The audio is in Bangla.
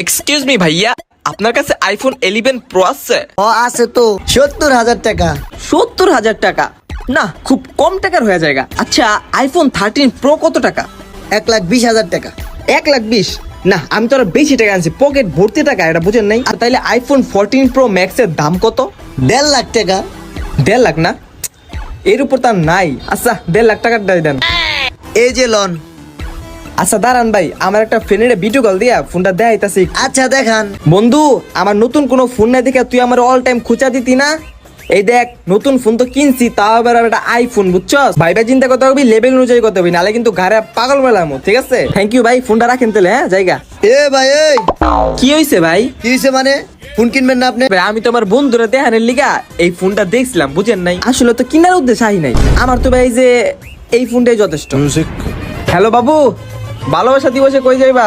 এক্সকিউজ মি ভাইয়া, আপনার কাছে আইফোন 11 প্রো আছে? ও আছে তো 70,000 টাকা। 70,000 টাকা? না, খুব কম টাকার হয়ে যায়গা। আচ্ছা, আইফোন 13 প্রো কত টাকা? 1,20,000 টাকা। 1,20,000? না, আমি তো আরো বেশি টাকা আনছি, পকেট ভর্তি টাকা, এটা বুঝেন নাই? আর তাইলে আইফোন 14 প্রো ম্যাক্স এর দাম কত? 1.5 লাখ টাকা। 1.5 লাখ না? এর উপর তার নাই। আচ্ছা, 1.5 লাখ টাকার দেন। এই যে লন। আচ্ছা দাঁড়ান ভাই, আমার একটা ফ্রেন্ডের ভিডিও কল দিয়া ফোনটা দেখাইতাছি। আচ্ছা দেখান। বন্ধু, আমার নতুন কোনো ফোন নাই দেখে তুই আমার অল টাইম খুঁচা দিতি না? এই দেখ, নতুন ফোন তো কিনছি, তাও আবার একটা আইফোন, বুঝছস? ভাইবা চিন্তা করতে হবে, লেভেল অনুযায়ী করতে হবে, নাহলে কিন্তু ঘরে পাগল মেলাম। ঠিক আছে, থ্যাংক ইউ ভাই, ফোনটা রাখেন তাহলে। হ্যাঁ, জায়গা। এ ভাই এই কি হয়েছে ভাই? কি হইছে মানে? ফোন কিনবেন না আপনি? ভাই, আমি তো আমার বন্ধুরা দেখানের লিগা এই ফোনটা দেখছিলাম, বুঝেন নাই? আসলে তো কিনার উদ্দেশ্য আহি নাই আমার, তো ভাই যে এই ফোনটাই যথেষ্ট। হ্যালো বাবু, ভালোবাসা দিবসে কই যাইবা?